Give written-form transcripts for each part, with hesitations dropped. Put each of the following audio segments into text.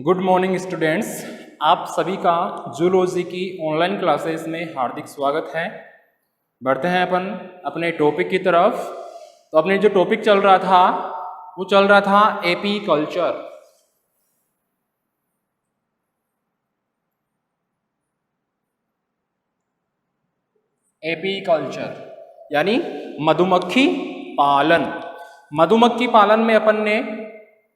Good morning students. आप सभी का जूलॉजी की ऑनलाइन क्लासेस में हार्दिक स्वागत है। बढ़ते हैं अपन अपने टॉपिक की तरफ। तो अपने जो टॉपिक चल रहा था वो चल रहा था एपी कल्चर। एपी कल्चर यानी मधुमक्खी पालन। मधुमक्खी पालन में अपन ने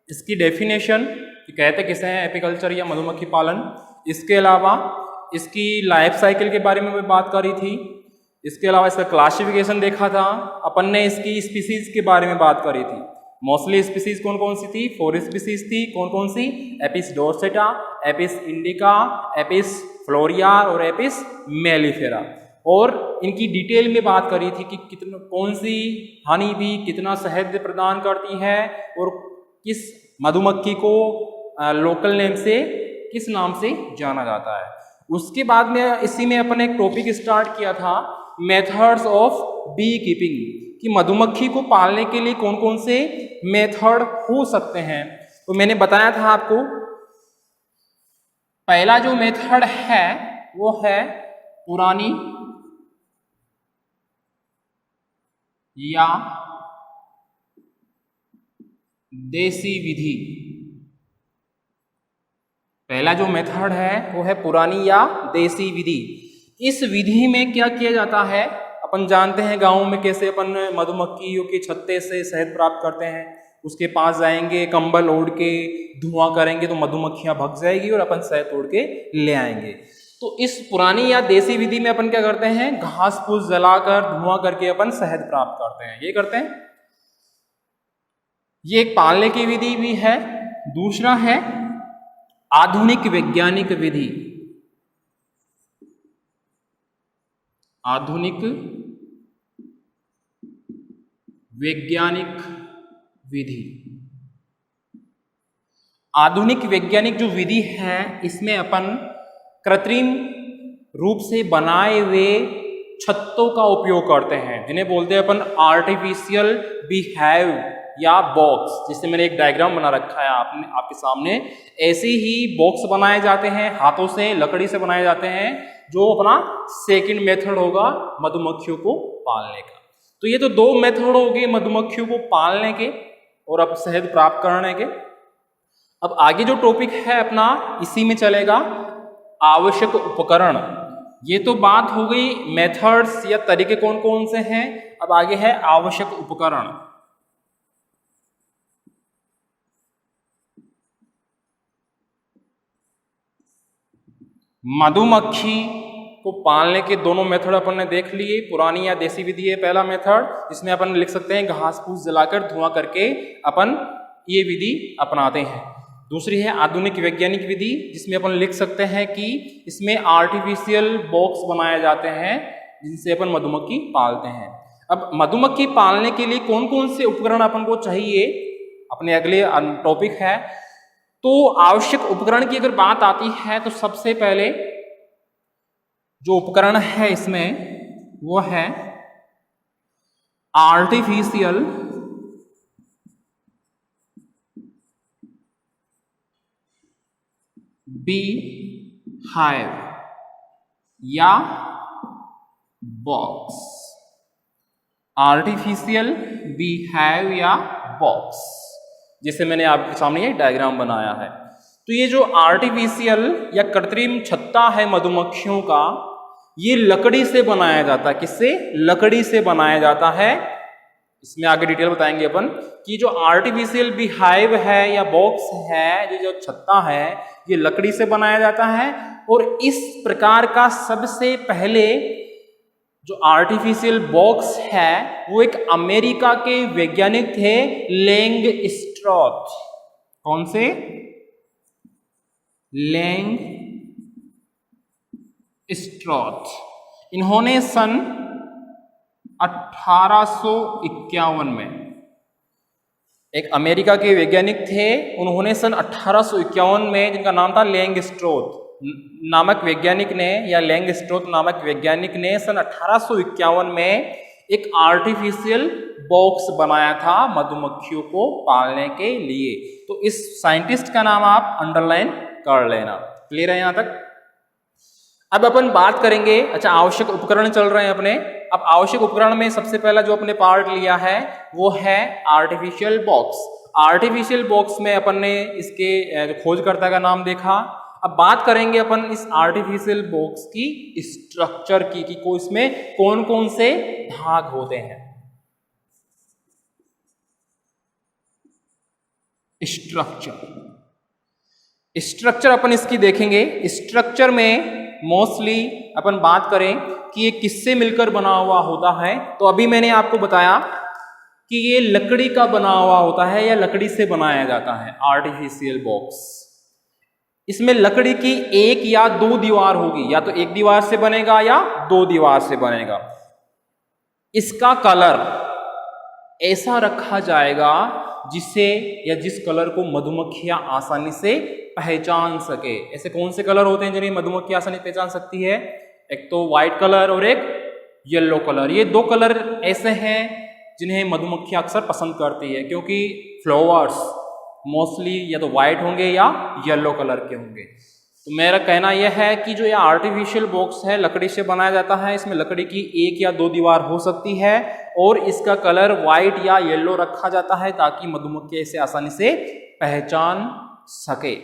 इसकी डेफिनेशन कि कहते किसे हैं एपीकल्चर या मधुमक्खी पालन, इसके अलावा इसकी लाइफ साइकिल के बारे में भी बात करी थी। इसके अलावा इसका क्लासिफिकेशन देखा था अपन ने। इसकी स्पीसीज के बारे में बात करी थी। मोस्टली स्पीसीज कौन कौन सी थी? 4 स्पीसीज थी। कौन कौन सी? एपिस डोर्सेटा, एपिस इंडिका, एपिस फ्लोरिया और एपिस मेलिफेरा। और इनकी डिटेल में बात करी थी कि कितना कौन सी हनी बी कितना शहद प्रदान करती है और किस मधुमक्खी को लोकल नेम से किस नाम से जाना जाता है। उसके बाद में इसी में अपन एक टॉपिक स्टार्ट किया था मेथड्स ऑफ बी कीपिंग, कि मधुमक्खी को पालने के लिए कौन कौन से मेथड हो सकते हैं। तो मैंने बताया था आपको पहला जो मेथड है वो है पुरानी या देसी विधि। पहला जो मेथड है वो है पुरानी या देसी विधि। इस विधि में क्या किया जाता है? अपन जानते हैं गांव में कैसे अपन मधुमक्खियों के छत्ते से शहद प्राप्त करते हैं। उसके पास जाएंगे, कंबल ओढ़ के धुआं करेंगे तो मधुमक्खियां भग जाएगी और अपन शहद तोड़ के ले आएंगे। तो इस पुरानी या देसी विधि में अपन क्या करते हैं? घास फूस जलाकर धुआं करके अपन शहद प्राप्त करते हैं। ये करते हैं। ये एक पालने की विधि भी है। दूसरा है आधुनिक वैज्ञानिक विधि। आधुनिक वैज्ञानिक विधि। आधुनिक वैज्ञानिक जो विधि है इसमें अपन कृत्रिम रूप से बनाए हुए छत्तों का उपयोग करते हैं, जिन्हें बोलते हैं अपन आर्टिफिशियल बीहाइव या बॉक्स। जिससे मैंने एक डायग्राम बना रखा है आपके सामने। ऐसे ही बॉक्स बनाए जाते हैं हाथों से, लकड़ी से बनाए जाते हैं, जो अपना सेकंड मेथड होगा मधुमक्खियों को पालने का। तो ये तो दो मेथड हो गए मधुमक्खियों को पालने के और अब शहद प्राप्त करने के। अब आगे जो टॉपिक है अपना इसी में चलेगा आवश्यक उपकरण। ये तो बात हो गई मेथड्स या तरीके कौन कौन से हैं। अब आगे है आवश्यक उपकरण। मधुमक्खी को पालने के दोनों मेथड अपन ने देख लिए। पुरानी या देसी विधि है पहला मेथड, जिसमें अपन लिख सकते हैं घास फूस जलाकर धुआं करके अपन ये विधि अपनाते हैं। दूसरी है आधुनिक वैज्ञानिक विधि, जिसमें अपन लिख सकते हैं कि इसमें आर्टिफिशियल बॉक्स बनाए जाते हैं जिनसे अपन मधुमक्खी पालते हैं। अब मधुमक्खी पालने के लिए कौन कौन से उपकरण अपन को चाहिए अपने अगले टॉपिक है। तो आवश्यक उपकरण की अगर बात आती है तो सबसे पहले जो उपकरण है इसमें वो है आर्टिफिशियल बी हाइव या बॉक्स। आर्टिफिशियल बी हाइव या बॉक्स, जिसे मैंने आपके सामने ये डायग्राम बनाया है। तो ये जो आर्टिफिशियल या कृत्रिम छत्ता है मधुमक्खियों का, ये लकड़ी से बनाया जाता है। किससे? लकड़ी से बनाया जाता है। इसमें आगे डिटेल बताएंगे अपन कि जो आर्टिफिशियल बीहाइव है या बॉक्स है, ये जो छत्ता है, ये लकड़ी से बनाया जाता है। और इस प्रकार का सबसे पहले जो आर्टिफिशियल बॉक्स है वो एक अमेरिका के वैज्ञानिक थे, लैंग स्ट्रॉथ। कौन से? लैंग स्ट्रॉथ। इन्होंने सन 1851 में, एक अमेरिका के वैज्ञानिक थे, उन्होंने सन 1851 में, जिनका नाम था लैंग स्ट्रॉथ नामक वैज्ञानिक ने, या लैंग स्ट्रॉथ नामक वैज्ञानिक ने सन 1851 में एक आर्टिफिशियल बॉक्स बनाया था मधुमक्खियों को पालने के लिए। तो इस साइंटिस्ट का नाम आप अंडरलाइन कर लेना। क्लियर है यहां तक? अब अपन बात करेंगे, अच्छा आवश्यक उपकरण चल रहे हैं अपने। अब आवश्यक उपकरण में सबसे पहला जो अपने पार्ट लिया है वो है आर्टिफिशियल बॉक्स। आर्टिफिशियल बॉक्स में अपन ने इसके खोजकर्ता का नाम देखा। अब बात करेंगे अपन इस आर्टिफिशियल बॉक्स की स्ट्रक्चर की कि इसमें कौन कौन से भाग होते हैं। स्ट्रक्चर अपन इसकी देखेंगे। स्ट्रक्चर में मोस्टली अपन बात करें कि ये किससे मिलकर बना हुआ होता है, तो अभी मैंने आपको बताया कि ये लकड़ी का बना हुआ होता है या लकड़ी से बनाया जाता है आर्टिफिशियल बॉक्स। इसमें लकड़ी की एक या दो दीवार होगी, या तो एक दीवार से बनेगा या दो दीवार से बनेगा। इसका कलर ऐसा रखा जाएगा जिससे या जिस कलर को मधुमक्खियां आसानी से पहचान सके। ऐसे कौन से कलर होते हैं जिन्हें मधुमक्खी आसानी से पहचान सकती है? एक तो व्हाइट कलर और एक येलो कलर। ये दो कलर ऐसे हैं जिन्हें मधुमक्खियां अक्सर पसंद करती है, क्योंकि फ्लावर्स मोस्टली या तो व्हाइट होंगे या येलो कलर के होंगे। तो मेरा कहना यह है कि जो ये आर्टिफिशियल बॉक्स है लकड़ी से बनाया जाता है, इसमें लकड़ी की एक या दो दीवार हो सकती है और इसका कलर व्हाइट या येलो रखा जाता है ताकि मधुमक्खी इसे आसानी से पहचान सके।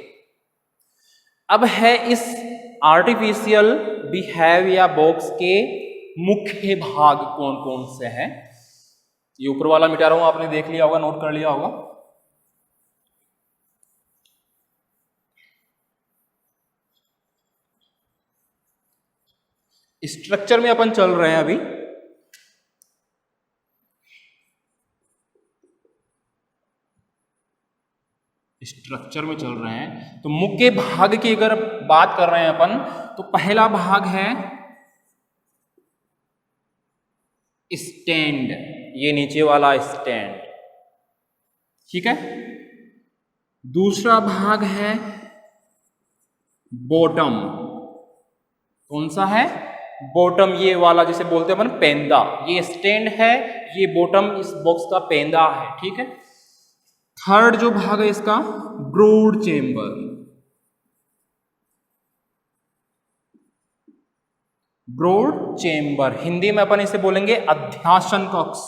अब है इस आर्टिफिशियल बीहेव या बॉक्स के मुख्य भाग कौन कौन से हैं। ये ऊपर वाला मिटा रहा हूं, आपने देख लिया होगा, नोट कर लिया होगा। स्ट्रक्चर में अपन चल रहे हैं अभी। स्ट्रक्चर में चल रहे हैं तो मुख्य भाग की अगर बात कर रहे हैं अपन, तो पहला भाग है स्टैंड, ये नीचे वाला स्टैंड, ठीक है। दूसरा भाग है बॉटम। कौन सा है? बॉटम, ये वाला जिसे बोलते हैं अपन पेंदा। ये स्टैंड है, ये बॉटम इस बॉक्स का पेंदा है, ठीक है। थर्ड जो भाग है इसका brood chamber. Brood chamber Hindi में अपन इसे बोलेंगे अध्यासन कक्ष।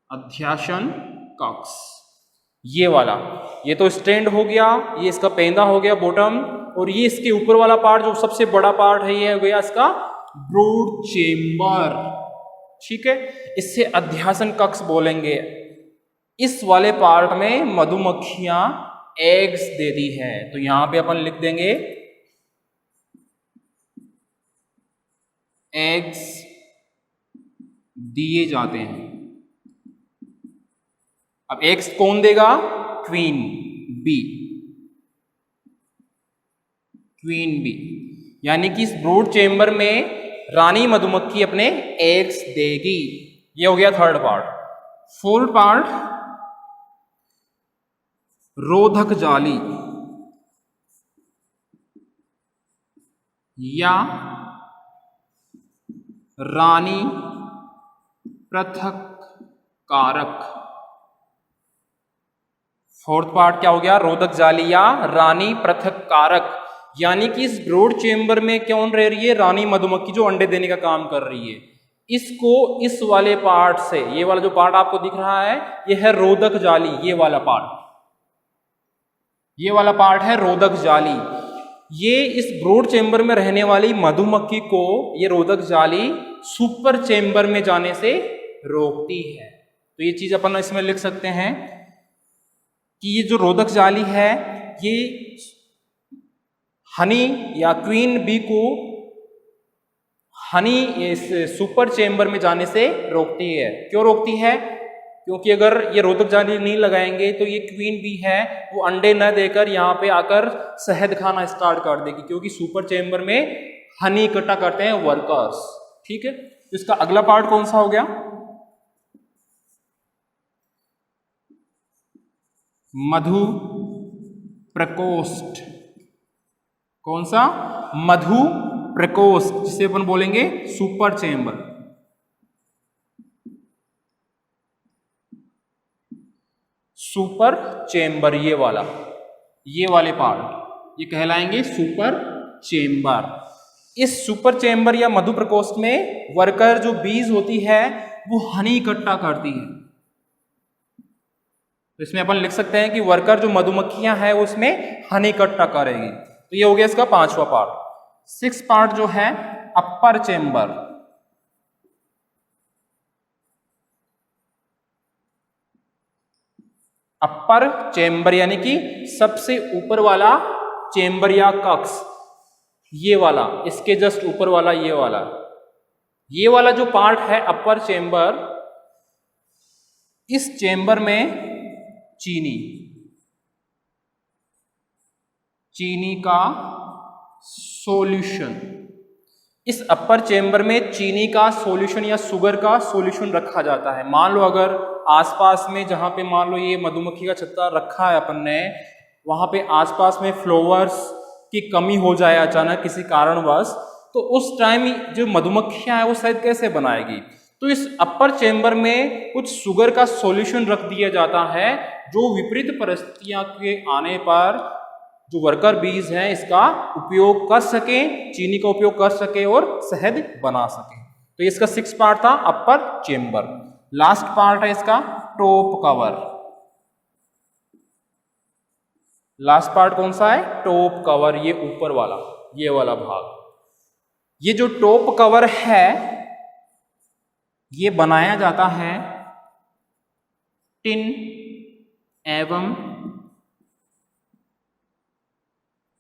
अध्यासन कक्ष ये वाला, ये तो स्टैंड हो गया, ये इसका पेंदा हो गया बॉटम, और ये इसके ऊपर वाला पार्ट जो सबसे बड़ा पार्ट है ये हो गया इसका ब्रॉड चेंबर, ठीक है। इससे अध्यासन कक्ष बोलेंगे। इस वाले पार्ट में मधुमक्खियां एग्स देती है, तो यहां पे अपन लिख देंगे एग्स दिए जाते हैं। अब एग्स कौन देगा? Queen B. क्वीन बी यानी कि इस ब्रॉड चेंबर में रानी मधुमक्खी अपने एग्स देगी। ये हो गया थर्ड पार्ट। फोर्थ पार्ट रोधक जाली या रानी पृथक कारक। फोर्थ पार्ट क्या हो गया? रोधक जाली या रानी पृथक कारक, यानी कि इस ब्रॉड चेंबर में कौन रह रही है? रानी मधुमक्खी जो अंडे देने का काम कर रही है। इसको इस वाले पार्ट से, ये वाला जो पार्ट आपको दिख रहा है ये है रोधक जाली। ये वाला पार्ट, ये वाला पार्ट है रोधक जाली। ये इस ब्रॉड चेंबर में रहने वाली मधुमक्खी को ये रोधक जाली सुपर चेंबर में जाने से रोकती है। तो ये चीज अपन इसमें लिख सकते हैं कि ये जो रोधक जाली है ये हनी या क्वीन बी को हनी इस सुपर चेंबर में जाने से रोकती है। क्यों रोकती है? क्योंकि अगर ये रोधक जाली नहीं लगाएंगे तो ये क्वीन बी है वो अंडे न देकर यहाँ पे आकर शहद खाना स्टार्ट कर देगी, क्योंकि सुपर चेंबर में हनी इकट्ठा करते हैं वर्कर्स, ठीक है। तो इसका अगला पार्ट कौन सा हो गया? मधु प्रकोष्ठ। कौन सा? मधु प्रकोष्ठ, जिसे अपन बोलेंगे सुपर चेम्बर। सुपर चेम्बर ये वाले पार्ट ये कहलाएंगे सुपर चेम्बर। इस सुपर चेम्बर या मधु प्रकोष्ठ में वर्कर जो बीज होती है वो हनी इकट्ठा करती है। तो इसमें अपन लिख सकते हैं कि वर्कर जो मधुमक्खियां हैं उसमें हनी इकट्ठा करेगी। तो ये हो गया इसका 5वां पार्ट। 6 पार्ट जो है अपर चेम्बर। अपर चेम्बर यानी कि सबसे ऊपर वाला चेम्बर या कक्ष, ये वाला, इसके जस्ट ऊपर वाला ये वाला जो पार्ट है अपर चेम्बर, इस चेम्बर में चीनी का सॉल्यूशन, इस अपर चेम्बर में चीनी का सॉल्यूशन या शुगर का सॉल्यूशन रखा जाता है। मान लो अगर आसपास में जहां पे मान लो ये मधुमक्खी का छत्ता रखा है अपन ने, वहां पे आसपास में फ्लावर्स की कमी हो जाए अचानक किसी कारणवश, तो उस टाइम जो मधुमक्खियां हैं वो शायद कैसे बनाएगी। तो इस अपर चेम्बर में कुछ शुगर का सॉल्यूशन रख दिया जाता है जो विपरीत परिस्थितियां के आने पर जो वर्कर बीज हैं इसका उपयोग कर सके, चीनी का उपयोग कर सके और शहद बना सके। तो इसका 6 पार्ट था अपर चेम्बर। लास्ट पार्ट है इसका टॉप कवर। लास्ट पार्ट कौन सा है? टॉप कवर, ये ऊपर वाला, ये वाला भाग। ये जो टॉप कवर है ये बनाया जाता है टिन एवं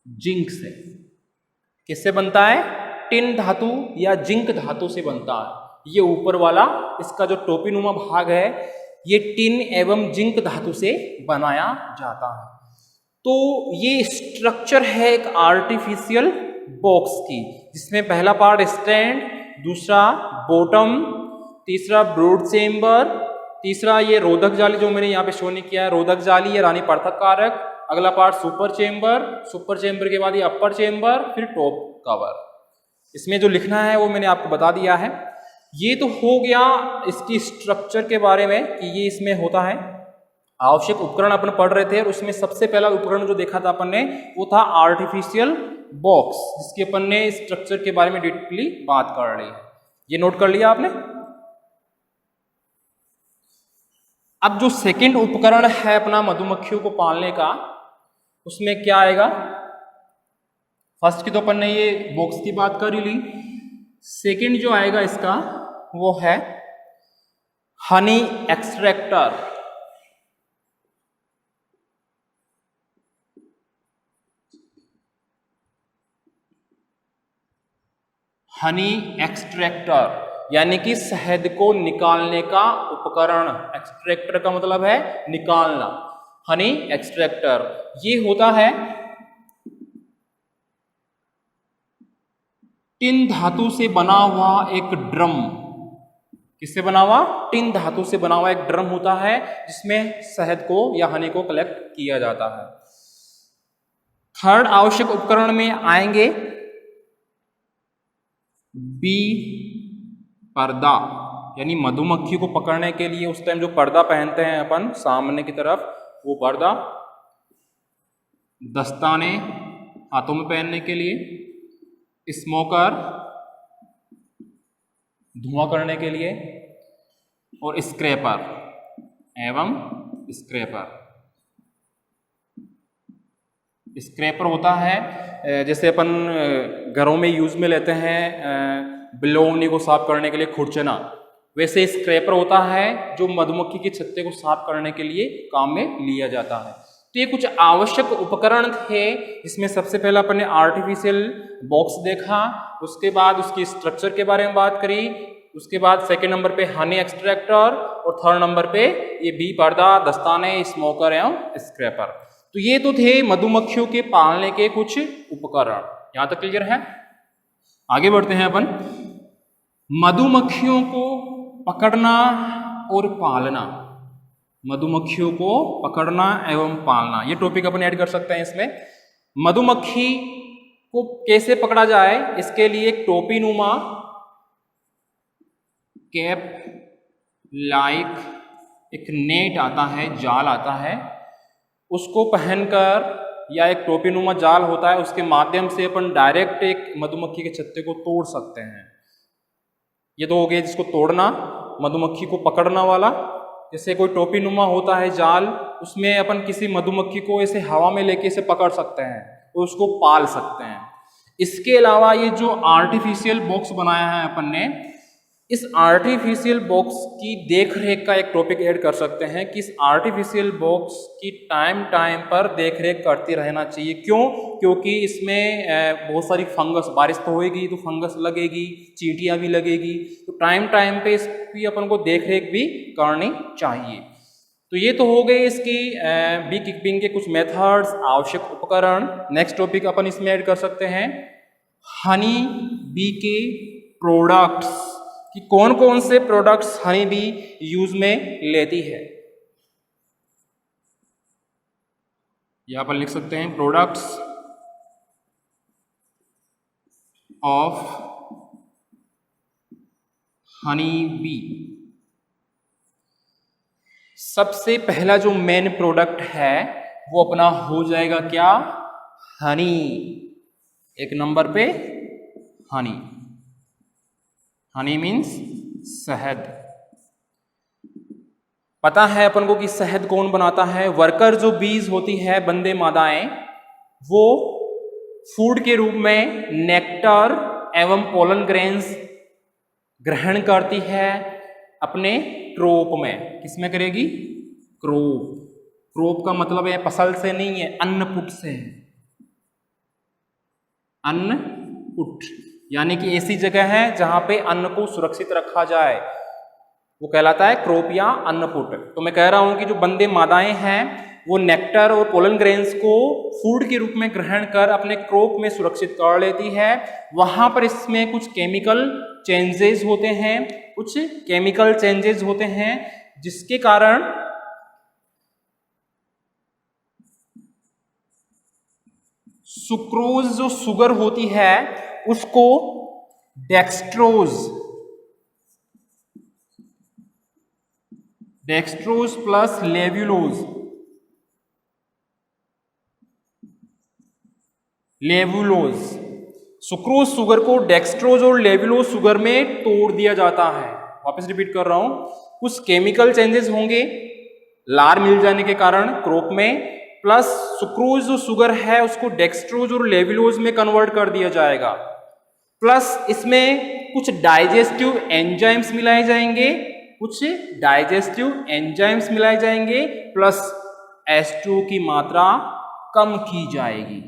जिंक से। किससे बनता है? टिन धातु या जिंक धातु से बनता है। ये ऊपर वाला इसका जो टोपीनुमा भाग है ये टिन एवं जिंक धातु से बनाया जाता है। तो ये स्ट्रक्चर है एक आर्टिफिशियल बॉक्स की, जिसमें पहला पार्ट स्टैंड, दूसरा बॉटम, तीसरा ब्रॉड चेम्बर, तीसरा ये रोधक जाली जो मैंने यहाँ पे शो नहीं किया है, रोधक जाली या रानी पृथक कारक। अगला part super chamber, super chamber के बाद ये अपर चेम्बर, फिर टॉप कवर। इसमें जो लिखना है वो मैंने आपको बता दिया है। ये तो हो गया इसकी स्ट्रक्चर के बारे में कि ये इसमें होता है। आवश्यक उपकरण अपन पढ़ रहे थे और उसमें सबसे पहला उपकरण जो देखा था अपन ने वो था आर्टिफिशियल बॉक्स, जिसके अपन ने स्ट्रक्चर के बारे में डीपली बात कर ली। ये नोट कर लिया आपने। अब जो सेकंड उपकरण है अपना मधुमक्खियों को पालने का, उसमें क्या आएगा? फर्स्ट की तो अपन ने ये बॉक्स की बात कर ही ली। सेकंड जो आएगा इसका वो है हनी एक्सट्रैक्टर। हनी एक्सट्रैक्टर यानी कि शहद को निकालने का उपकरण। एक्सट्रैक्टर का मतलब है निकालना। हनी एक्सट्रैक्टर ये होता है टिन धातु से बना हुआ एक ड्रम। किससे बना हुआ? टिन धातु से बना हुआ एक ड्रम होता है जिसमें शहद को या हनी को कलेक्ट किया जाता है। थर्ड आवश्यक उपकरण में आएंगे बी पर्दा, यानी मधुमक्खी को पकड़ने के लिए उस टाइम जो पर्दा पहनते हैं अपन सामने की तरफ, वो पर्दा, दस्ताने हाथों में पहनने के लिए, स्मोकर धुआं करने के लिए, और स्क्रैपर एवं स्क्रैपर। स्क्रैपर होता है जैसे अपन घरों में यूज में लेते हैं बिलोवनी को साफ करने के लिए खुरचना, वैसे स्क्रैपर होता है जो मधुमक्खी के छत्ते को साफ करने के लिए काम में लिया जाता है। तो ये कुछ आवश्यक उपकरण थे। इसमें सबसे पहला अपन ने आर्टिफिशियल बॉक्स देखा, उसके बाद उसकी स्ट्रक्चर के बारे में बात करी, उसके बाद सेकंड नंबर पे हनी एक्सट्रैक्टर और थर्ड नंबर पे ये बी पर्दा, दस्ताने, स्मोकर एवं स्क्रैपर। तो ये तो थे मधुमक्खियों के पालने के कुछ उपकरण। यहां तक क्लियर है? आगे बढ़ते हैं अपन। मधुमक्खियों को पकड़ना और पालना। मधुमक्खियों को पकड़ना एवं पालना, ये टॉपिक अपन ऐड कर सकते हैं इसमें। मधुमक्खी को कैसे पकड़ा जाए, इसके लिए एक टोपी नुमा कैप लाइक एक नेट आता है, जाल आता है, उसको पहनकर या एक टोपी नुमा जाल होता है, उसके माध्यम से अपन डायरेक्ट एक मधुमक्खी के छत्ते को तोड़ सकते हैं। ये तो हो गया जिसको तोड़ना, मधुमक्खी को पकड़ना वाला। जैसे कोई टोपी नुमा होता है जाल, उसमें अपन किसी मधुमक्खी को ऐसे हवा में लेके इसे पकड़ सकते हैं और उसको पाल सकते हैं। इसके अलावा ये जो आर्टिफिशियल बॉक्स बनाया है अपन ने, इस आर्टिफिशियल बॉक्स की देख रेख का एक टॉपिक ऐड कर सकते हैं कि इस आर्टिफिशियल बॉक्स की टाइम पर देख रेख करते रहना चाहिए। क्यों? क्योंकि इसमें बहुत सारी फंगस, बारिश तो होएगी तो फंगस लगेगी, चींटियां भी लगेगी, तो टाइम पे इसकी अपन को देख रेख भी करनी चाहिए। तो ये तो हो गए इसकी बी कीपिंग के कुछ मेथड्स, आवश्यक उपकरण। नेक्स्ट टॉपिक अपन इसमें ऐड कर सकते हैं हनी बी के प्रोडक्ट्स, कि कौन कौन से प्रोडक्ट्स हनी बी यूज में लेती है। यहां पर लिख सकते हैं प्रोडक्ट्स ऑफ हनी बी। सबसे पहला जो मेन प्रोडक्ट है वो अपना हो जाएगा क्या? हनी। एक नंबर पे हनी। हनी मीन्स शहद। पता है अपन को कि शहद कौन बनाता है? वर्कर जो बीज होती है, बंदे मादाएं, वो फूड के रूप में नेक्टर एवं पोलन ग्रेन्स ग्रहण करती है अपने क्रोप में। किसमें करेगी? क्रोप। क्रोप का मतलब है फसल से नहीं है, अन्नपुट से है। अन्नपुट यानी कि ऐसी जगह है जहां पे अन्न को सुरक्षित रखा जाए, वो कहलाता है क्रोप या अन्नपुट। तो मैं कह रहा हूं कि जो बंदे मादाएं हैं वो नेक्टर और पोलन ग्रेन्स को फूड के रूप में ग्रहण कर अपने क्रोप में सुरक्षित कर लेती है। वहां पर इसमें कुछ केमिकल चेंजेस होते हैं, जिसके कारण सुक्रोज जो शुगर होती है उसको डेक्सट्रोज प्लस लेवुलोज, सुक्रोज शुगर को डेक्सट्रोज और लेवुलोज शुगर में तोड़ दिया जाता है। वापस रिपीट कर रहा हूं, कुछ केमिकल चेंजेस होंगे लार मिल जाने के कारण क्रोप में, प्लस सुक्रोज जो शुगर है उसको डेक्सट्रोज और लेवुलोज में कन्वर्ट कर दिया जाएगा, प्लस इसमें कुछ डाइजेस्टिव एंजाइम्स मिलाए जाएंगे, प्लस H2 की मात्रा कम की जाएगी।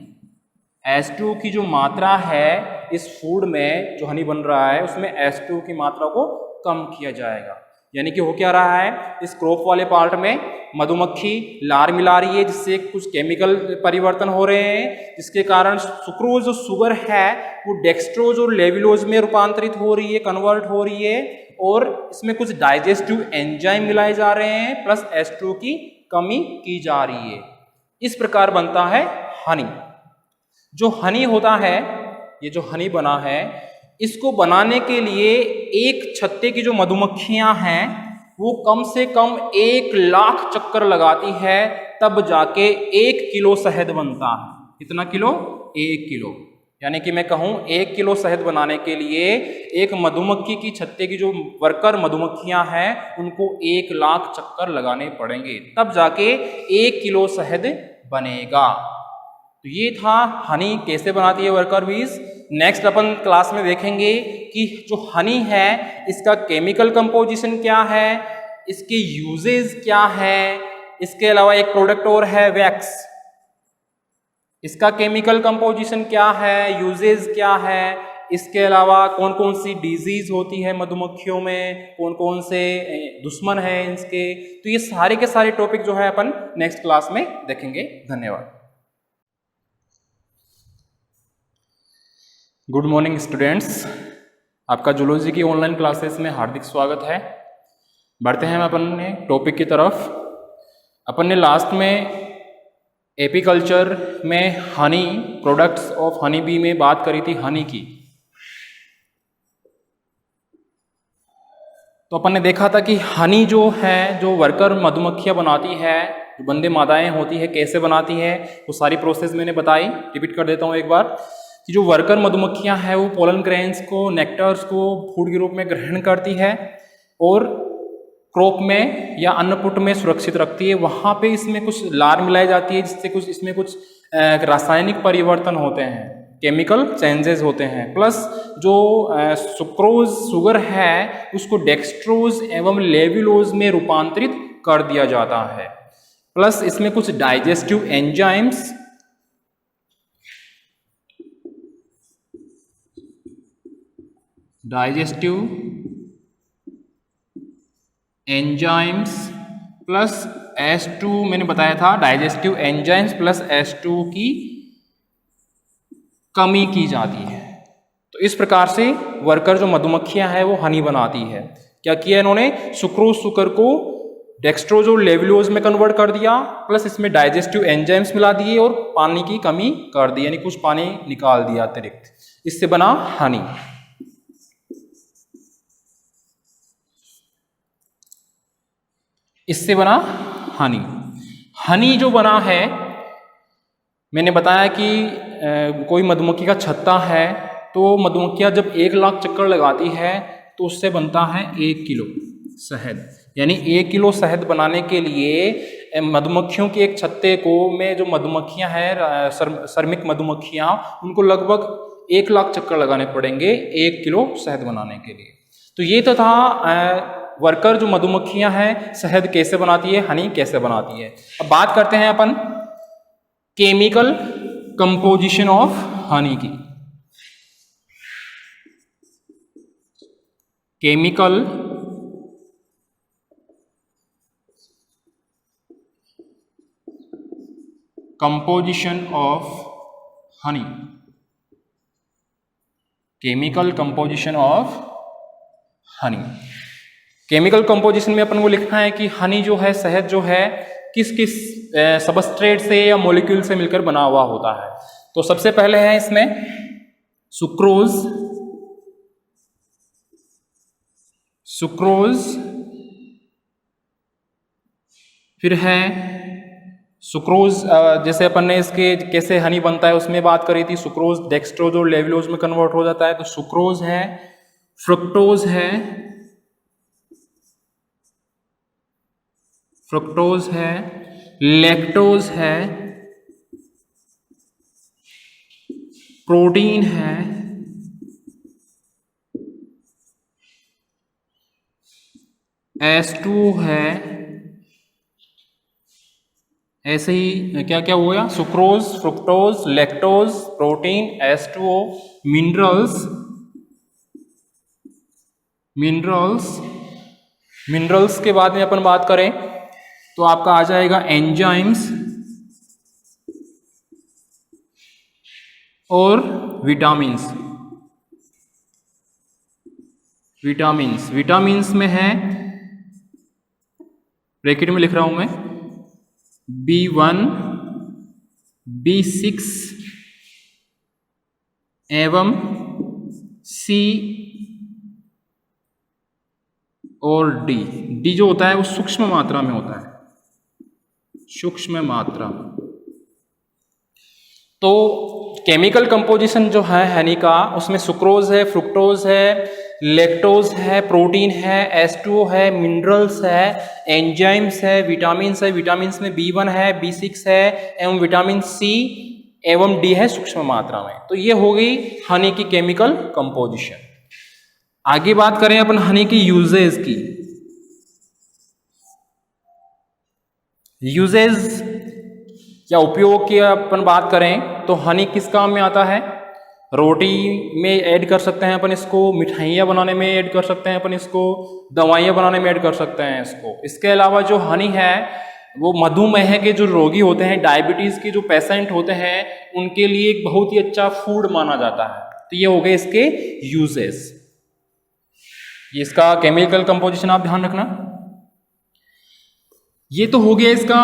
H2 की जो मात्रा है इस फूड में जो हनी बन रहा है उसमें H2 की मात्रा को कम किया जाएगा। यानी कि हो क्या रहा है, इस क्रोप वाले पार्ट में मधुमक्खी लार मिला रही है जिससे कुछ केमिकल परिवर्तन हो रहे हैं, जिसके कारण सुक्रोज जो शुगर है वो डेक्सट्रोज और लेवुलोज में रूपांतरित हो रही है, कन्वर्ट हो रही है, और इसमें कुछ डाइजेस्टिव एंजाइम मिलाए जा रहे हैं, प्लस H2 की कमी की जा रही है। इस प्रकार बनता है हनी। जो हनी होता है, ये जो हनी बना है, इसको बनाने के लिए एक छत्ते की जो मधुमक्खियां हैं वो कम से कम 1 लाख चक्कर लगाती है, तब जाके 1 किलो शहद बनता है। कितना किलो? 1 किलो। यानी कि मैं कहूं 1 किलो शहद बनाने के लिए एक मधुमक्खी की छत्ते की जो वर्कर मधुमक्खियां हैं उनको 1 लाख चक्कर लगाने पड़ेंगे, तब जाके 1 किलो शहद बनेगा। तो ये था हनी कैसे बनाती है वर्कर बीज। नेक्स्ट अपन क्लास में देखेंगे कि जो हनी है इसका केमिकल कंपोजिशन क्या है, इसके यूजेस क्या है। इसके अलावा एक प्रोडक्ट और है वैक्स, इसका केमिकल कंपोजिशन क्या है, यूजेस क्या है। इसके अलावा कौन कौन सी डिजीज होती है मधुमक्खियों में, कौन कौन से दुश्मन है इसके। तो ये सारे के सारे टॉपिक जो है अपन नेक्स्ट क्लास में देखेंगे। धन्यवाद। गुड मॉर्निंग स्टूडेंट्स, आपका जूलॉजी की ऑनलाइन क्लासेस में हार्दिक स्वागत है। बढ़ते हैं अपन ने टॉपिक की तरफ। अपन ने लास्ट में एपीकल्चर में Honey products of honey bee में बात करी थी हनी की। तो अपन ने देखा था कि हनी जो है, जो वर्कर मधुमक्खियां बनाती है, जो बंदे मादाएं होती है, कैसे बनाती है, वो सारी प्रोसेस मैंने बताई। रिपीट कर देता हूँ एक बार कि जो वर्कर मधुमक्खियां हैं वो पोलन ग्रेन्स को, नेक्टर्स को फूड के रूप में ग्रहण करती है और क्रॉप में या अन्नपुट में सुरक्षित रखती है। वहाँ पे इसमें कुछ लार मिलाई जाती है जिससे कुछ इसमें कुछ रासायनिक परिवर्तन होते हैं, केमिकल चेंजेस होते हैं। प्लस जो सुक्रोज शुगर है उसको डेक्सट्रोज एवं लेविलोज में रूपांतरित कर दिया जाता है। प्लस इसमें कुछ डाइजेस्टिव एंजाइम्स प्लस H2 मैंने बताया था, डाइजेस्टिव एंजाइम्स प्लस H2 की कमी की जाती है। तो इस प्रकार से वर्कर जो मधुमक्खियां हैं वो हनी बनाती है। क्या किया इन्होंने, सुक्रोज शुगर को डेक्सट्रोज और लेविलोज में कन्वर्ट कर दिया, प्लस इसमें डाइजेस्टिव एंजाइम्स मिला दिए और पानी की कमी कर दी, यानी कुछ पानी निकाल दिया अतिरिक्त, इससे बना हनी। इससे बना हनी। हनी जो बना है, मैंने बताया कि कोई मधुमक्खी का छत्ता है तो मधुमक्खियां जब 1 लाख चक्कर लगाती है तो उससे बनता है 1 किलो शहद। यानी 1 किलो शहद बनाने के लिए मधुमक्खियों के एक छत्ते को में जो मधुमक्खियां हैं, श्रमिक मधुमक्खियां, उनको लगभग 1 लाख चक्कर लगाने पड़ेंगे 1 किलो शहद बनाने के लिए। तो ये तो था वर्कर जो मधुमक्खियां हैं शहद कैसे बनाती है, हनी कैसे बनाती है। अब बात करते हैं अपन केमिकल कंपोजिशन ऑफ हनी की। Chemical composition of honey. Chemical composition of honey. Chemical composition में अपन को लिखना है कि हनी जो है, शहद जो है, किस किस सबस्ट्रेट से या मॉलिक्यूल से मिलकर बना हुआ होता है। तो सबसे पहले है इसमें सुक्रोज, फिर है सुक्रोज, जैसे अपन ने इसके कैसे हनी बनता है उसमें बात करी थी। सुक्रोज डेक्सट्रोज और लेविलोज में कन्वर्ट हो जाता है, तो सुक्रोज है, फ्रुक्टोज है, लैक्टोज है, प्रोटीन है, H2 है। ऐसे ही क्या क्या हो गया, sucrose, fructose, lactose, protein, H2O, minerals के बाद में अपन बात करें तो आपका आ जाएगा एंजाइम्स और विटामिन्स। विटामिन्स में है, ब्रैकेट में लिख रहा हूं मैं, B1, B6 एवं C और डी जो होता है वो सूक्ष्म मात्रा में होता है, सूक्ष्म मात्रा। तो केमिकल कंपोजिशन जो है हनी का, उसमें सुक्रोज है, फ्रुक्टोज है, लैक्टोज है, प्रोटीन है, H2O है, मिनरल्स है, एंजाइम्स है, विटामिन्स में B1 है, B6 है एवं विटामिन C एवं D है सूक्ष्म मात्रा में। तो ये हो गई हनी की केमिकल कंपोजिशन। आगे बात करें अपन हनी की यूजेज की। यूजेज या उपयोग की अपन बात करें तो हनी किस काम में आता है, रोटी में ऐड कर सकते हैं अपन इसको, मिठाइयाँ बनाने में ऐड कर सकते हैं अपन इसको, दवाइयाँ बनाने में ऐड कर सकते हैं इसको। इसके अलावा जो हनी है वो मधुमेह के जो रोगी होते हैं, डायबिटीज़ के जो पेशेंट होते हैं, उनके लिए एक बहुत ही अच्छा फूड माना जाता है। तो ये हो गए इसके यूजेस। ये इसका केमिकल कंपोजिशन आप ध्यान रखना। ये तो हो गया इसका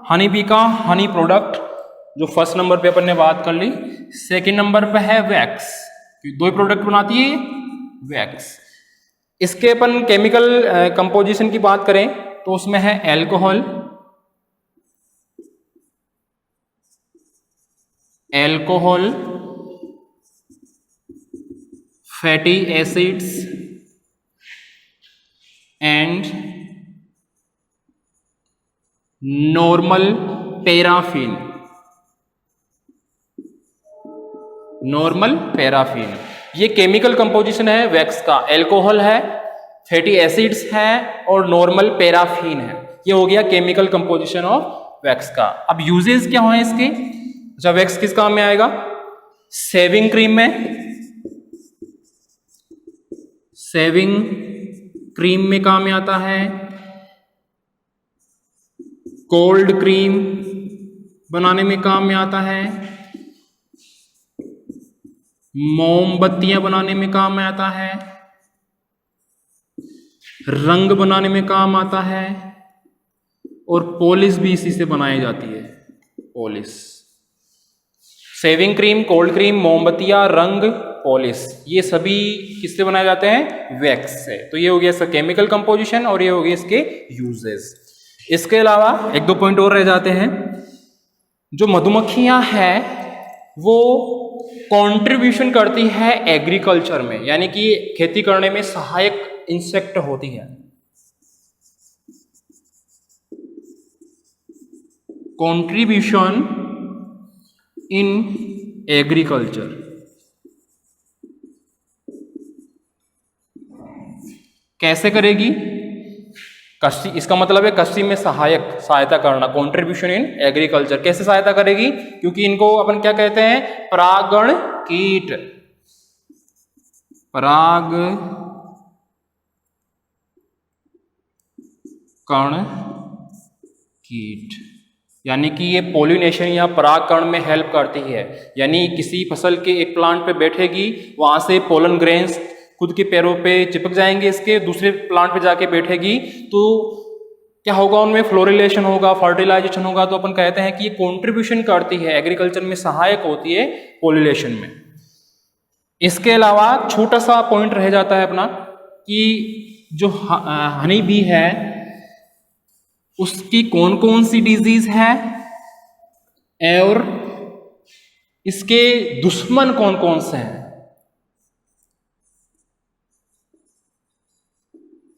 हनी बी का हनी प्रोडक्ट जो फर्स्ट नंबर पे अपन ने बात कर ली। सेकंड नंबर पे है वैक्स, दो ही प्रोडक्ट बनाती है वैक्स। इसके अपन केमिकल कंपोजिशन की बात करें तो उसमें है alcohol, fatty acids and normal paraffin. ये केमिकल कंपोजिशन है वैक्स का। एल्कोहल है, फैटी एसिड्स है और नॉर्मल पैराफिन है। ये हो गया केमिकल कंपोजिशन ऑफ वैक्स का। अब यूजेस क्या है इसके? अच्छा, वैक्स किस काम में आएगा? शेविंग क्रीम में काम में आता है, कोल्ड क्रीम बनाने में काम में आता है, मोमबत्तियां बनाने में काम में आता है, रंग बनाने में काम आता है और पॉलिश भी इसी से बनाई जाती है। Polish, shaving cream, cold cream, मोमबत्तियां, रंग, पॉलिश, ये सभी किससे बनाए जाते हैं? वैक्स से। तो ये हो गया इसका केमिकल कंपोजिशन और ये हो गया इसके यूजेस। इसके अलावा एक दो पॉइंट और रह जाते हैं। जो मधुमक्खियां हैं वो कंट्रीब्यूशन करती है एग्रीकल्चर में, यानी कि खेती करने में सहायक इंसेक्ट होती है। कंट्रीब्यूशन इन एग्रीकल्चर, कैसे करेगी? कृषि, इसका मतलब है कृषि में सहायता करना। कंट्रीब्यूशन इन एग्रीकल्चर कैसे सहायता करेगी? क्योंकि इनको अपन क्या कहते हैं? परागण कीट। परागण कीट यानी कि ये पोलिनेशन या परागकण में हेल्प करती है। यानी किसी फसल के एक प्लांट पे बैठेगी, वहां से पोलन ग्रेन्स खुद के पैरों पे चिपक जाएंगे, इसके दूसरे प्लांट पे जाके बैठेगी तो क्या होगा? उनमें फ्लोरिलेशन होगा, फर्टिलाइजेशन होगा। तो अपन कहते हैं कि ये कंट्रीब्यूशन करती है, एग्रीकल्चर में सहायक होती है पोलिनेशन में। इसके अलावा छोटा सा पॉइंट रह जाता है अपना कि जो हनी बी है उसकी कौन कौन सी डिजीज है और इसके दुश्मन कौन कौन से हैं।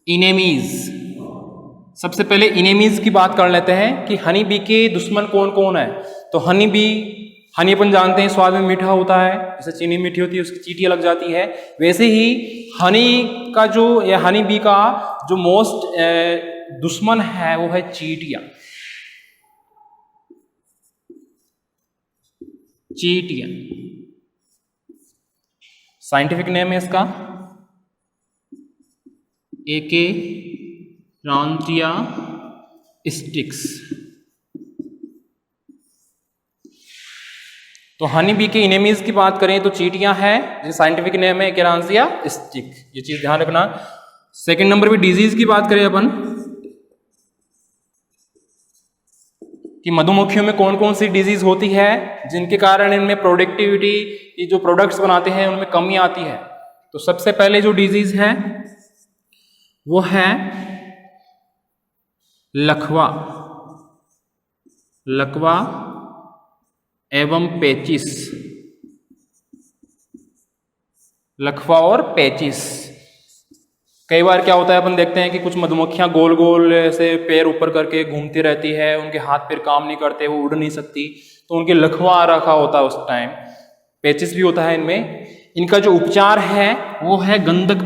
इनेमीज, सबसे पहले इनेमीज की बात कर लेते हैं कि हनी बी के दुश्मन कौन कौन है। तो हनी अपन जानते हैं स्वाद में मीठा होता है, जैसे चीनी मीठी होती है उसकी चींटियां लग जाती है, वैसे ही हनी का जो या हनी बी का जो मोस्ट दुश्मन है वो है चींटियां। साइंटिफिक नेम है इसका एकेरांथिया स्टिक्स। तो हनी बी के इनेमीज की बात करें तो चींटियां हैं, जिसका साइंटिफिक नेम है एकेरांथिया स्टिक। ये चीज ध्यान रखना। सेकंड नंबर पे डिजीज की बात करें अपन कि मधुमक्खियों में कौन कौन सी डिजीज होती है जिनके कारण इनमें प्रोडक्टिविटी, ये जो प्रोडक्ट्स बनाते हैं उनमें कमी आती है। तो सबसे पहले जो डिजीज है वो है लकवा एवं पेचिस। लकवा और पेचिस, कई बार क्या होता है अपन देखते हैं कि कुछ मधुमक्खियां गोल गोल ऐसे पैर ऊपर करके घूमती रहती है, उनके हाथ पैर काम नहीं करते, वो उड़ नहीं सकती, तो उनके लकवा आ रखा होता है उस टाइम। पेचिस भी होता है इनमें। इनका जो उपचार है वो है गंधक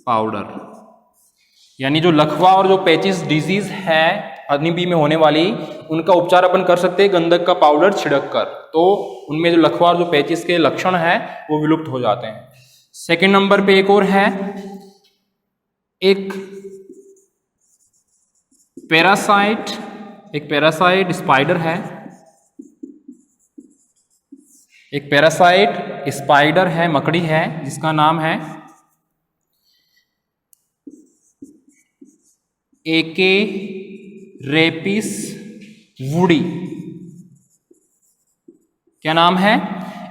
पाउडर। यानी जो लकवा और जो पेचिस डिजीज है हनी बी में होने वाली, उनका उपचार अपन कर सकते हैं गंधक का पाउडर छिड़क कर। तो उनमें जो लकवा और जो पेचिस के लक्षण है वो विलुप्त हो जाते हैं। सेकंड नंबर पे एक और है, एक पैरासाइट स्पाइडर है। एक पैरासाइट स्पाइडर है, मकड़ी है, जिसका नाम है एके रेपिस वुडी। क्या नाम है?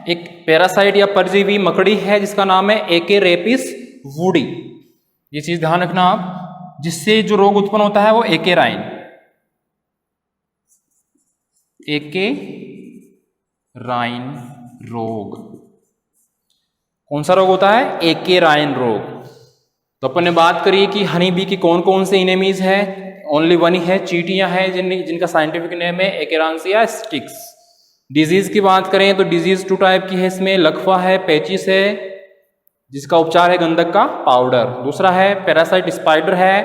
एक पैरासाइट या परजीवी मकड़ी है जिसका नाम है एके रेपिस वुडी। ये चीज ध्यान रखना आप, जिससे जो रोग उत्पन्न होता है वो एके राइन, एके राइन रोग। कौन सा रोग होता है? एके राइन रोग। तो अपन ने बात करी कि हनी बी की कौन कौन से इनेमीज है। ओनली वन ही है, चींटियां हैं जिनका साइंटिफिक नेम है एकेरांसिया स्टिक्स। डिजीज की बात करें तो डिजीज 2 टाइप की है इसमें, लकवा है, पेचिस है, जिसका उपचार है गंधक का पाउडर। दूसरा है पैरासाइट स्पाइडर है,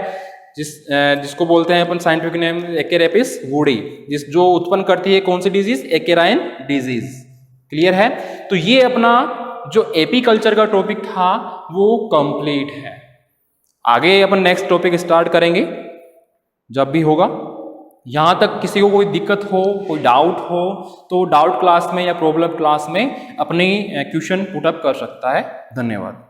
जिसको बोलते हैं अपन साइंटिफिक नेम एकेरेपिस वुडी, जो उत्पन्न करती है कौन सी डिजीज? एकेराइन डिजीज। क्लियर है? तो ये अपना जो एपीकल्चर का टॉपिक था वो कंप्लीट है। आगे अपन नेक्स्ट टॉपिक स्टार्ट करेंगे जब भी होगा। यहाँ तक किसी को कोई दिक्कत हो, कोई डाउट हो तो डाउट क्लास में या प्रॉब्लम क्लास में अपनी क्वेश्चन पुटअप कर सकता है। धन्यवाद।